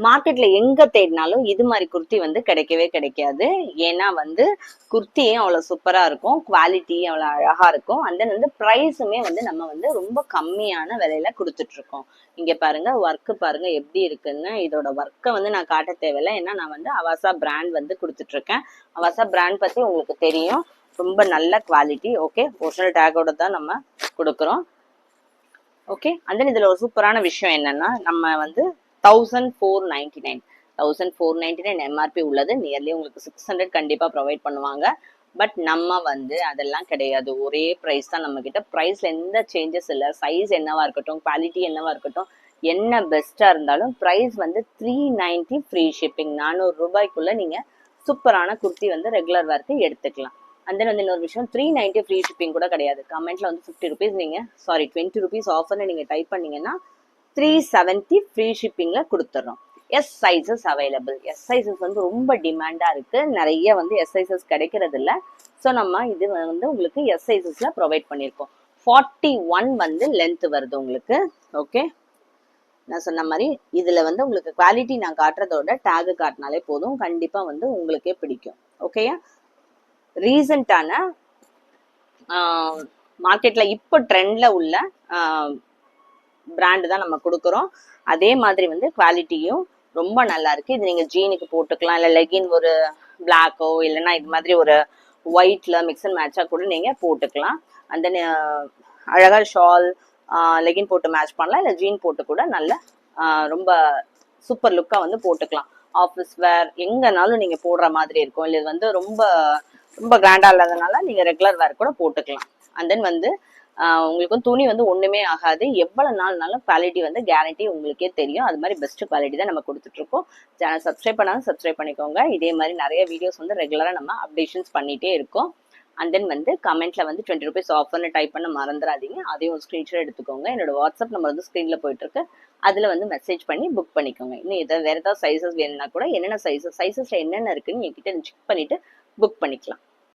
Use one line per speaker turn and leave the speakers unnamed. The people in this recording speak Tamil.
மார்க்கெட்ல எங்க தேடினாலும் இது மாதிரி குர்த்தி வந்து கிடைக்கவே கிடைக்காது. ஏன்னா வந்து குர்த்தியும் அவ்வளவு சூப்பரா இருக்கும், குவாலிட்டியும் அவ்வளவு அழகா இருக்கும். அந்த வந்து ப்ரைஸுமே வந்து நம்ம வந்து ரொம்ப கம்மியான விலையில கொடுத்துட்டு இருக்கோம். இங்க பாருங்க, ஒர்க்கு பாருங்க எப்படி இருக்குன்னு. இதோட ஒர்க்கை வந்து நான் காட்ட தேவையில்லை, ஏன்னா நான் வந்து அவாசா பிராண்ட் வந்து கொடுத்துட்டு இருக்கேன். அவாசா பிராண்ட் பத்தி உங்களுக்கு தெரியும், ரொம்ப நல்ல குவாலிட்டி. ஓகே, ஒரிஜினல் டேகோட தான் நம்ம கொடுக்குறோம். ஓகே, அந்த இதுல ஒரு சூப்பரான விஷயம் என்னன்னா, நம்ம வந்து 1499 எம்ஆர்பி உள்ளது. நியர்லி உங்களுக்கு 600 கண்டிப்பா ப்ரொவைட் பண்ணுவாங்க. பட் நம்ம வந்து அதெல்லாம் கிடையாது, ஒரே ப்ரைஸ் தான் நம்ம கிட்ட. ப்ரைஸ்ல எந்த சேஞ்சஸ் இல்லை. சைஸ் என்னவா இருக்கட்டும், குவாலிட்டி என்னவா இருக்கட்டும், என்ன பெஸ்டா இருந்தாலும் ப்ரைஸ் வந்து 390 ஃப்ரீ ஷிப்பிங். 400 ரூபாய்க்குள்ள நீங்க சூப்பரான குர்த்தி வந்து ரெகுலர் வேர்க்கு எடுத்துக்கலாம். அந்த வந்து இன்னொரு விஷயம், 390 ஃப்ரீ ஷிப்பிங் கூட கிடையாது. கமெண்ட்ல வந்து 50 ருபீஸ் நீங்க 20 ருபீஸ் ஆஃபர்னு நீங்க டைப் பண்ணீங்கன்னா 370 ஃப்ரீ ஷிப்பிங்ல கொடுத்துறோம். S sizes available. S sizes வந்து ரொம்ப டிமாண்டா இருக்கு, நிறைய வந்து எஸ் சைசஸ் கிடைக்கிறது இல்லை. ஸோ நம்ம இது வந்து உங்களுக்கு எஸ் சைசஸ்ல ப்ரொவைட் பண்ணியிருக்கோம். 41 வந்து லென்த் வருது உங்களுக்கு. ஓகே, நான் சொன்ன மாதிரி இதுல வந்து உங்களுக்கு குவாலிட்டி நான் காட்டுறதோட டேக் காட்டினாலே போதும், கண்டிப்பா வந்து உங்களுக்கே பிடிக்கும். ஓகேயா, ரீசெண்டான மார்க்கெட்ல இப்போ ட்ரெண்ட்ல உள்ள பிராண்டு தான் நம்ம கொடுக்குறோம். அதே மாதிரி வந்து குவாலிட்டியும் ரொம்ப நல்லா இருக்கு. இது நீங்க ஜீனுக்கு போட்டுக்கலாம், இல்லை லெகின் ஒரு பிளாக்கோ இல்லைன்னா இது மாதிரி ஒரு ஒயிட்ல மிக்ஸ் அண்ட் மேட்சா கூட நீங்க போட்டுக்கலாம். அந்த அழகா ஷால் லெகின் போட்டு மேட்ச் பண்ணலாம், இல்லை ஜீன் போட்டு கூட நல்ல ரொம்ப சூப்பர் லுக்கா வந்து போட்டுக்கலாம். ஆஃபீஸ் வேர் எங்கனாலும் நீங்க போடுற மாதிரி இருக்கும். இல்லை இது வந்து ரொம்ப ரொம்ப கிராண்டா இல்லாதனால நீங்க ரெகுலர் வேர் கூட போட்டுக்கலாம். அண்ட் தென் வந்து உங்களுக்கு துணி வந்து ஒண்ணுமே ஆகாது. எவ்வளவு நாள்னாலும் குவாலிட்டி வந்து கேரண்டி உங்களுக்கே தெரியும். அது மாதிரி பெஸ்ட் குவாலிட்டி தான் நம்ம கொடுத்துட்டு இருக்கோம். சேனல் சப்ஸ்கிரைப் பண்ணாலும் சப்ஸ்கிரைப் பண்ணிக்கோங்க. இதே மாதிரி நிறைய வீடியோஸ் வந்து ரெகுலரா நம்ம அப்டேஷன்ஸ் பண்ணிட்டே இருக்கோம். அண்ட் தென் வந்து கமெண்ட்ல வந்து 20 ருபீஸ் ஆஃபர்னு டைப் பண்ண மறந்துடாதீங்க. அதையும் ஒரு ஸ்கிரீன்ஷாட் எடுத்துக்கோங்க. என்னோட வாட்ஸ்அப் நம்பர் வந்து ஸ்க்ரீன்ல போயிட்டு இருக்கு, அதுல வந்து மெசேஜ் பண்ணி புக் பண்ணிக்கோங்க. இன்னும் வேற ஏதாவது சைசஸ் வேணும்னா கூட என்னென்ன சைசஸ்ல என்னென்ன இருக்குன்னு என்கிட்ட செக் பண்ணிட்டு புக் பண்ணிக்கலாம்.